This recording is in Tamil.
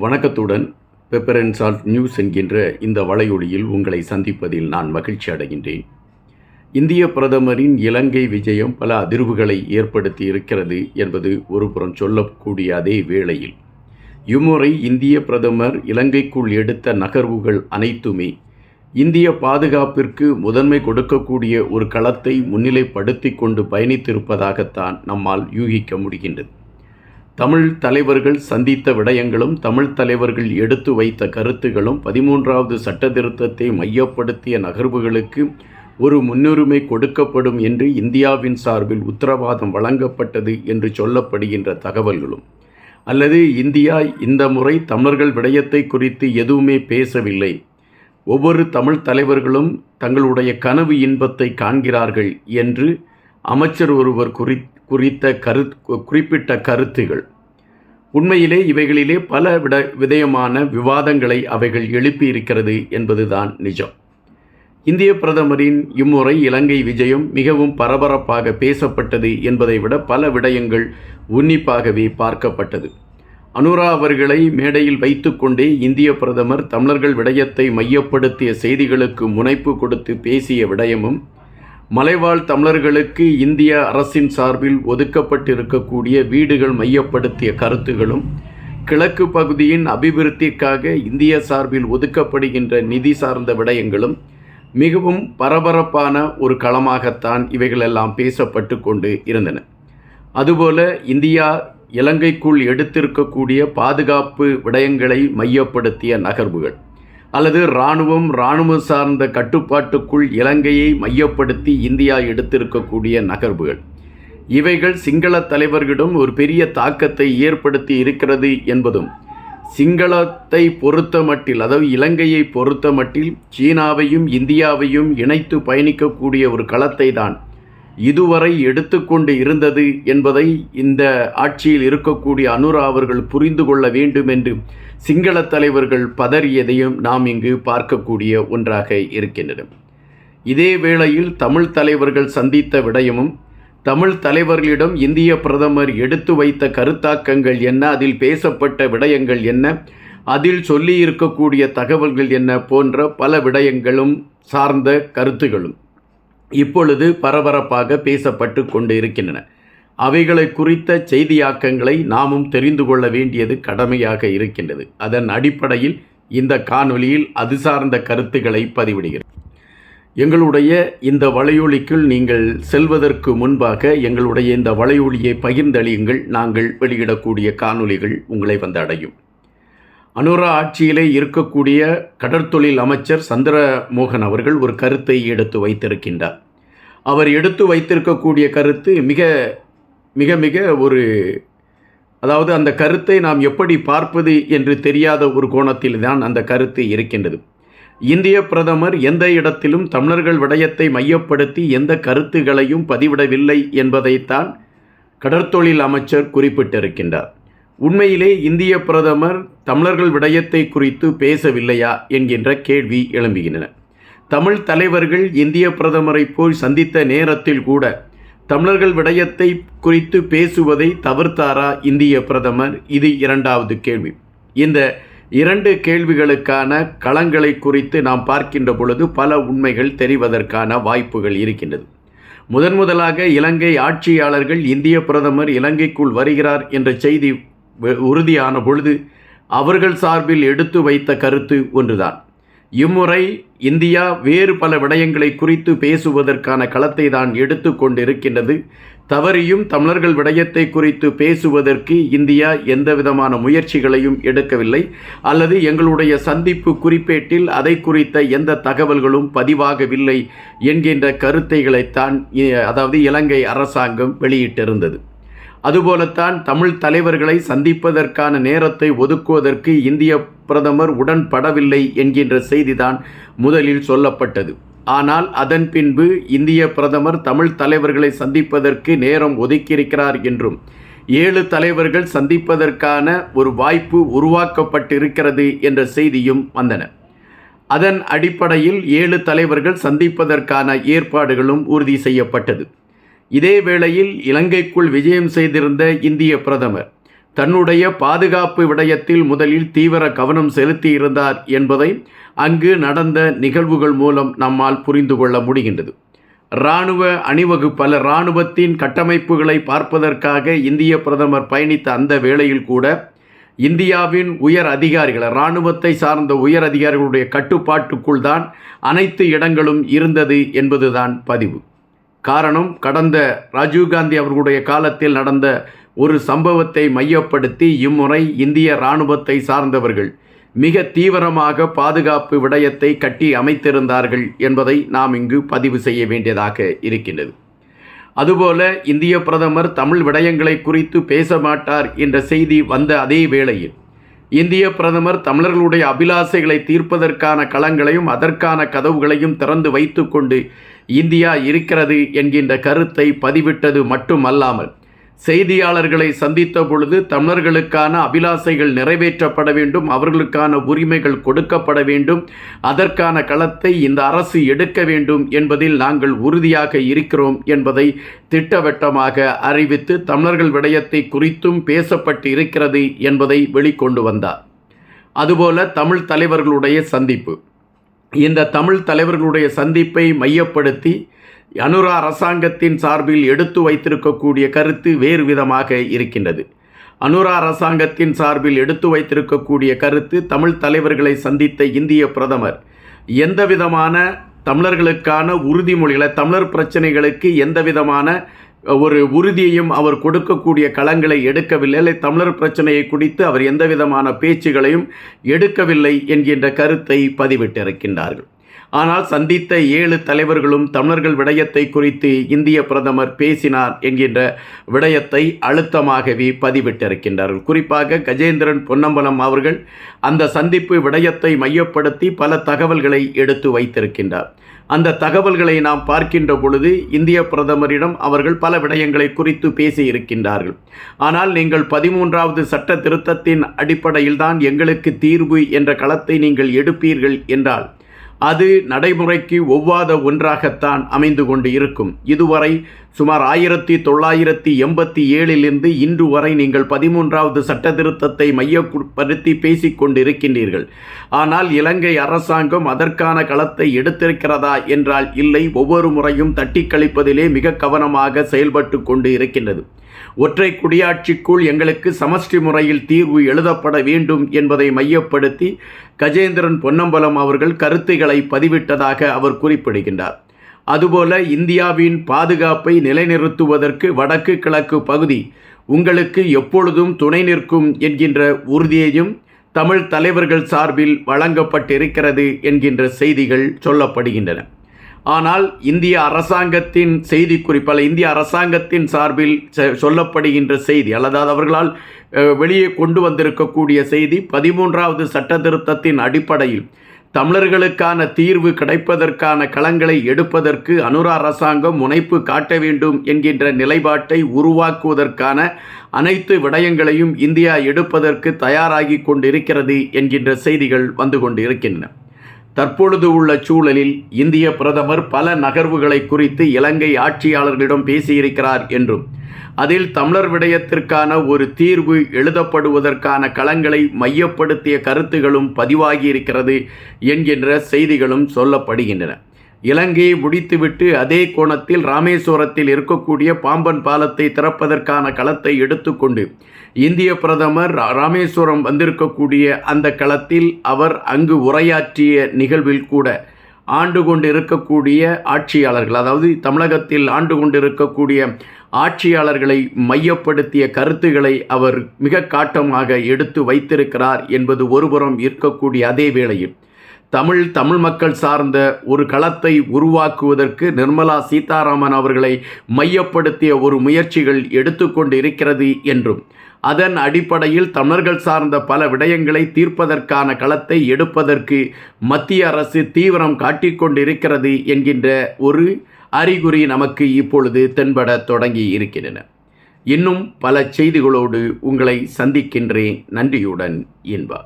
வணக்கத்துடன் பெப்பர் அண்ட் சால்ட் நியூஸ் என்கின்ற இந்த வலையொலியில் உங்களை சந்திப்பதில் நான் மகிழ்ச்சி அடைகின்றேன். இந்திய பிரதமரின் இலங்கை விஜயம் பல அதிர்வுகளை ஏற்படுத்தி இருக்கிறது என்பது ஒருபுறம் சொல்லக்கூடிய அதே வேளையில் இம்முறை இந்திய பிரதமர் இலங்கைக்குள் எடுத்த நகர்வுகள் அனைத்துமே இந்திய பாதுகாப்பிற்கு முதன்மை கொடுக்கக்கூடிய ஒரு களத்தை முன்னிலைப்படுத்தி கொண்டு பயணித்திருப்பதாகத்தான் நம்மால் யூகிக்க முடிகின்றது. தமிழ் தலைவர்கள் சந்தித்த விடயங்களும் தமிழ் தலைவர்கள் எடுத்து வைத்த கருத்துகளும் 13வது சட்ட திருத்தத்தை மையப்படுத்திய நகர்வுகளுக்கு ஒரு முன்னுரிமை கொடுக்கப்படும் என்று இந்தியாவின் சார்பில் உத்தரவாதம் வழங்கப்பட்டது என்று சொல்லப்படுகின்ற தகவல்களும், அல்லது இந்தியா இந்த முறை தமிழர்கள் விடயத்தை குறித்து எதுவுமே பேசவில்லை, ஒவ்வொரு தமிழ் தலைவர்களும் தங்களுடைய கனவு இன்பத்தை காண்கிறார்கள் என்று அமைச்சர் ஒருவர் குறிப்பிட்ட கருத்துகள் உண்மையிலே இவைகளிலே பல விதமான விவாதங்களை அவைகள் எழுப்பியிருக்கிறது என்பதுதான் நிஜம். இந்திய பிரதமரின் இம்முறை இலங்கை விஜயம் மிகவும் பரபரப்பாக பேசப்பட்டது என்பதை விட பல விடயங்கள் உன்னிப்பாகவே பார்க்கப்பட்டது. அனுரா அவர்களை மேடையில் வைத்துக்கொண்டே இந்திய பிரதமர் தமிழர்கள் விடயத்தை மையப்படுத்திய செய்திகளுக்கு முனைப்பு கொடுத்து பேசிய விடயமும், மலைவாழ் தமிழர்களுக்கு இந்திய அரசின் சார்பில் ஒதுக்கப்பட்டிருக்கக்கூடிய வீடுகள் மையப்படுத்திய கருத்துகளும், கிழக்கு பகுதியின் அபிவிருத்திக்காக இந்திய சார்பில் ஒதுக்கப்படுகின்ற நிதி சார்ந்த விடயங்களும் மிகவும் பரபரப்பான ஒரு களமாகத்தான் இவைகளெல்லாம் பேசப்பட்டு கொண்டு இருந்தன. அதுபோல இந்தியா இலங்கைக்குள் எடுத்திருக்கக்கூடிய பாதுகாப்பு விடயங்களை மையப்படுத்திய நகர்வுகள், அல்லது இராணுவம் சார்ந்த கட்டுப்பாட்டுக்குள் இலங்கையை மையப்படுத்தி இந்தியா எடுத்திருக்கக்கூடிய நகர்வுகள், இவைகள் சிங்கள தலைவர்களிடம் ஒரு பெரிய தாக்கத்தை ஏற்படுத்தி இருக்கிறது என்பதும், சிங்களத்தை பொறுத்த மட்டில், அதாவது இலங்கையை பொறுத்த மட்டில் சீனாவையும் இந்தியாவையும் இணைத்து பயணிக்கக்கூடிய ஒரு களத்தை தான் இதுவரை எடுத்துக்கொண்டு இருந்தது என்பதை இந்த ஆட்சியில் இருக்கக்கூடிய அனுரா அவர்கள் புரிந்து கொள்ள வேண்டும் என்று சிங்கள தலைவர்கள் பதறியதையும் நாம் இங்கு பார்க்கக்கூடிய ஒன்றாக இருக்கின்றன. இதே வேளையில் தமிழ் தலைவர்கள் சந்தித்த விடயமும், தமிழ் தலைவர்களிடம் இந்திய பிரதமர் எடுத்து வைத்த கருத்தாக்கங்கள் என்ன, அதில் பேசப்பட்ட விடயங்கள் என்ன, அதில் சொல்லியிருக்கக்கூடிய தகவல்கள் என்ன போன்ற பல விடயங்களும் சார்ந்த கருத்துகளும் இப்பொழுது பரபரப்பாக பேசப்பட்டு கொண்டு இருக்கின்றன. அவைகளை குறித்த செய்தியாக்கங்களை நாமும் தெரிந்து கொள்ள வேண்டியது கடமையாக இருக்கின்றது. அதன் அடிப்படையில் இந்த காணொலியில் அது சார்ந்த கருத்துக்களை பதிவிடுகிறேன். எங்களுடைய இந்த வலையொலிக்குள் நீங்கள் செல்வதற்கு முன்பாக எங்களுடைய இந்த வலையொலியை பகிர்ந்தளியுங்கள். நாங்கள் வெளியிடக்கூடிய காணொலிகள் உங்களை வந்து அடையும். அனுரா ஆட்சியிலே இருக்கக்கூடிய கடற்தொழில் அமைச்சர் சந்திரமோகன் அவர்கள் ஒரு கருத்தை எடுத்து வைத்திருக்கின்றார். அவர் எடுத்து வைத்திருக்கக்கூடிய கருத்து மிக ஒரு, அதாவது அந்த கருத்தை நாம் எப்படி பார்ப்பது என்று தெரியாத ஒரு கோணத்தில் தான் அந்த கருத்து இருக்கின்றது. இந்திய பிரதமர் எந்த இடத்திலும் தமிழர்கள் விடயத்தை மையப்படுத்தி எந்த கருத்துகளையும் பதிவிடவில்லை என்பதைத்தான் கடற்தொழில் அமைச்சர் குறிப்பிட்டிருக்கின்றார். உண்மையிலே இந்திய பிரதமர் தமிழர்கள் விடயத்தை குறித்து பேசவில்லையா என்கின்ற கேள்வி எழும்புகின்றன. தமிழ் தலைவர்கள் இந்திய பிரதமரை போய் சந்தித்த நேரத்தில் கூட தமிழர்கள் விடயத்தை குறித்து பேசுவதை தவிர்த்தாரா இந்திய பிரதமர்? இது இரண்டாவது கேள்வி. இந்த இரண்டு கேள்விகளுக்கான களங்களை குறித்து நாம் பார்க்கின்ற பொழுது பல உண்மைகள் தெரிவதற்கான வாய்ப்புகள் இருக்கின்றது. முதலாக இலங்கை ஆட்சியாளர்கள் இந்திய பிரதமர் இலங்கைக்குள் வருகிறார் என்ற செய்தி உறுதியான பொழுது அவர்கள் சார்பில் எடுத்து வைத்த கருத்து ஒன்றுதான். இம்முறை இந்தியா வேறு பல விடயங்களை குறித்து பேசுவதற்கான களத்தை தான் எடுத்து கொண்டிருக்கின்றது. தவறியும் தமிழர்கள் விடயத்தை குறித்து பேசுவதற்கு இந்தியா எந்த விதமான முயற்சிகளையும் எடுக்கவில்லை, அல்லது எங்களுடைய சந்திப்பு குறிப்பேட்டில் அதை குறித்த எந்த தகவல்களும் பதிவாகவில்லை என்கின்ற கருத்தைகளைத்தான் அதாவது இலங்கை அரசாங்கம் வெளியிட்டிருந்தது. அதுபோலத்தான் தமிழ் தலைவர்களை சந்திப்பதற்கான நேரத்தை ஒதுக்குவதற்கு இந்திய பிரதமர் உடன்படவில்லை என்கின்ற செய்திதான் முதலில் சொல்லப்பட்டது. ஆனால் அதன் பின்பு இந்திய பிரதமர் தமிழ் தலைவர்களை சந்திப்பதற்கு நேரம் ஒதுக்கியிருக்கிறார் என்றும் 7 தலைவர்கள் சந்திப்பதற்கான ஒரு வாய்ப்பு உருவாக்கப்பட்டிருக்கிறது என்ற செய்தியும் வந்தன. அதன் அடிப்படையில் 7 தலைவர்கள் சந்திப்பதற்கான ஏற்பாடுகளும் உறுதி செய்யப்பட்டது. இதே வேளையில் இலங்கைக்குள் விஜயம் செய்திருந்த இந்திய பிரதமர் தன்னுடைய பாதுகாப்பு விடயத்தில் முதலில் தீவிர கவனம் செலுத்தியிருந்தார் என்பதை அங்கு நடந்த நிகழ்வுகள் மூலம் நம்மால் புரிந்து கொள்ள முடிகின்றது. இராணுவ அணிவகுப்பு இராணுவத்தின் கட்டமைப்புகளை பார்ப்பதற்காக இந்திய பிரதமர் பயணித்த அந்த வேளையில் கூட இந்தியாவின் உயர் அதிகாரிகள், இராணுவத்தை சார்ந்த உயர் அதிகாரிகளுடைய கட்டுப்பாட்டுக்குள் தான் அனைத்து இடங்களும் இருந்தது என்பதுதான் பதிவு. காரணம், கடந்த ராஜீவ்காந்தி அவர்களுடைய காலத்தில் நடந்த ஒரு சம்பவத்தை மையப்படுத்தி இம்முறை இந்திய இராணுவத்தை சார்ந்தவர்கள் மிக தீவிரமாக பாதுகாப்பு விடயத்தை கட்டி அமைத்திருந்தார்கள் என்பதை நாம் இங்கு பதிவு செய்ய வேண்டியதாக இருக்கின்றது. அதுபோல இந்திய பிரதமர் தமிழ் விடயங்களை குறித்து பேச மாட்டார் என்ற செய்தி வந்த அதே வேளையில் இந்திய பிரதமர் தமிழர்களுடைய அபிலாசைகளை தீர்ப்பதற்கான களங்களையும் அதற்கான கதவுகளையும் திறந்து வைத்து கொண்டு இந்தியா இருக்கிறது என்கின்ற கருத்தை பதிவிட்டது மட்டுமல்லாமல் செய்தியாளர்களை சந்தித்த பொழுது தமிழர்களுக்கான அபிலாசைகள் நிறைவேற்றப்பட வேண்டும், அவர்களுக்கான உரிமைகள் கொடுக்கப்பட வேண்டும், அதற்கான களத்தை இந்த அரசு எடுக்க வேண்டும் என்பதில் நாங்கள் உறுதியாக இருக்கிறோம் என்பதை திட்டவட்டமாக அறிவித்து தமிழர்கள் விடயத்தை குறித்தும் பேசப்பட்டு இருக்கிறது என்பதை வெளிக்கொண்டு வந்தார். அதுபோல தமிழ் தலைவர்களுடைய சந்திப்பு, இந்த தமிழ் தலைவர்களுடைய சந்திப்பை மையப்படுத்தி அனுரா அரசாங்கத்தின் சார்பில் எடுத்து வைத்திருக்கக்கூடிய கருத்து வேறு விதமாக இருக்கின்றது. அனுரா அரசாங்கத்தின் சார்பில் எடுத்து வைத்திருக்கக்கூடிய கருத்து, தமிழ் தலைவர்களை சந்தித்த இந்திய பிரதமர் எந்த விதமான தமிழர்களுக்கான உறுதிமொழிகளை, தமிழர் பிரச்சனைகளுக்கு எந்த விதமான ஒரு உறுதியையும் அவர் கொடுக்கக்கூடிய களங்களை எடுக்கவில்லை, இல்லை தமிழர் பிரச்சனையை குறித்து அவர் எந்த விதமான பேச்சுகளையும் எடுக்கவில்லை என்கின்ற கருத்தை பதிவிட்டிருக்கின்றார்கள். ஆனால் சந்தித்த 7 தலைவர்களும் தமிழர்கள் விடயத்தை குறித்து இந்திய பிரதமர் பேசினார் என்கின்ற விடயத்தை அழுத்தமாகவே பதிவிட்டிருக்கின்றார்கள். குறிப்பாக கஜேந்திரன் பொன்னம்பலம் அவர்கள் அந்த சந்திப்பு விடயத்தை மையப்படுத்தி பல தகவல்களை எடுத்து வைத்திருக்கின்றார். அந்த தகவல்களை நாம் பார்க்கின்ற பொழுது இந்திய பிரதமரிடம் அவர்கள் பல விடயங்களை குறித்து பேசியிருக்கின்றார்கள். ஆனால் நீங்கள் 13வது சட்ட திருத்தத்தின் அடிப்படையில் தான் எங்களுக்கு தீர்வு என்ற களத்தை நீங்கள் எடுப்பீர்கள் என்றால் அது நடைமுறைக்கு ஒவ்வாத ஒன்றாகத்தான் அமைந்து கொண்டு இருக்கும். இதுவரை சுமார் 1987 இன்று வரை நீங்கள் 13வது சட்ட திருத்தத்தை மையப்படுத்தி பேசிக்கொண்டிருக்கின்றீர்கள். ஆனால் இலங்கை அரசாங்கம் அதற்கான களத்தை எடுத்திருக்கிறதா என்றால் இல்லை. ஒவ்வொரு முறையும் தட்டி கழிப்பதிலே மிக கவனமாக செயல்பட்டு கொண்டு இருக்கின்றது. ஒற்றை குடியாட்சிக்குள் எங்களுக்கு சமஷ்டி முறையில் தீர்வு எழுதப்பட வேண்டும் என்பதை மையப்படுத்தி கஜேந்திரன் பொன்னம்பலம் அவர்கள் கருத்துக்களை பதிவிட்டதாக அவர் குறிப்பிடுகின்றார். அதுபோல இந்தியாவின் பாதுகாப்பை நிலைநிறுத்துவதற்கு வடக்கு கிழக்கு பகுதி உங்களுக்கு எப்பொழுதும் துணை நிற்கும் என்கின்ற உறுதியையும் தமிழ் தலைவர்கள் சார்பில் வழங்கப்பட்டிருக்கிறது என்கின்ற செய்திகள் சொல்லப்படுகின்றன. ஆனால் இந்திய அரசாங்கத்தின் செய்திக்குறிப்பு, இந்திய அரசாங்கத்தின் சார்பில் சொல்லப்படுகின்ற செய்தி, அல்லது அவர்களால் வெளியே கொண்டு வந்திருக்கக்கூடிய செய்தி, 13வது சட்ட திருத்தத்தின் அடிப்படையில் தமிழர்களுக்கான தீர்வு கிடைப்பதற்கான களங்களை எடுப்பதற்கு அனுரா அரசாங்கம் முனைப்பு காட்ட வேண்டும் என்கின்ற நிலைப்பாட்டை உருவாக்குவதற்கான அனைத்து விடயங்களையும் இந்தியா எடுப்பதற்கு தயாராகி கொண்டிருக்கிறது என்கின்ற செய்திகள் வந்து கொண்டிருக்கின்றன. தற்பொழுது உள்ள சூழலில் இந்திய பிரதமர் பல நகர்வுகளை குறித்து இலங்கை ஆட்சியாளர்களிடம் பேசியிருக்கிறார் என்றும் அதில் தமிழர் விடயத்திற்கான ஒரு தீர்வு எழுதப்படுவதற்கான களங்களை மையப்படுத்திய கருத்துகளும் பதிவாகியிருக்கிறது என்கின்ற செய்திகளும் சொல்லப்படுகின்றன. இலங்கையை முடித்துவிட்டு அதே கோணத்தில் ராமேஸ்வரத்தில் இருக்கக்கூடிய பாம்பன் பாலத்தை திறப்பதற்கான களத்தை எடுத்துக்கொண்டு இந்திய பிரதமர் ராமேஸ்வரம் வந்திருக்கக்கூடிய அந்த களத்தில் அவர் அங்கு உரையாற்றிய நிகழ்வில் கூட ஆண்டு கொண்டு இருக்கக்கூடிய ஆட்சியாளர்கள், அதாவது தமிழகத்தில் ஆண்டு கொண்டு இருக்கக்கூடிய ஆட்சியாளர்களை மையப்படுத்திய கருத்துக்களை அவர் மிக காட்டமாக எடுத்து வைத்திருக்கிறார் என்பது ஒருபுறம் இருக்கக்கூடிய அதே வேளையில் தமிழ் மக்கள் சார்ந்த ஒரு களத்தை உருவாக்குவதற்கு நிர்மலா சீதாராமன் அவர்களை மையப்படுத்திய ஒரு முயற்சிகள் எடுத்துக்கொண்டு இருக்கிறது என்றும் அதன் அடிப்படையில் தமிழர்கள் சார்ந்த பல விடயங்களை தீர்ப்பதற்கான களத்தை எடுப்பதற்கு மத்திய அரசு தீவிரம் காட்டிக்கொண்டிருக்கிறது என்கின்ற ஒரு அறிகுறி நமக்கு இப்பொழுது தென்பட தொடங்கி இருக்கின்றன. இன்னும் பல செய்திகளோடு உங்களை சந்திக்கின்றேன். நன்றியுடன் இன்பா.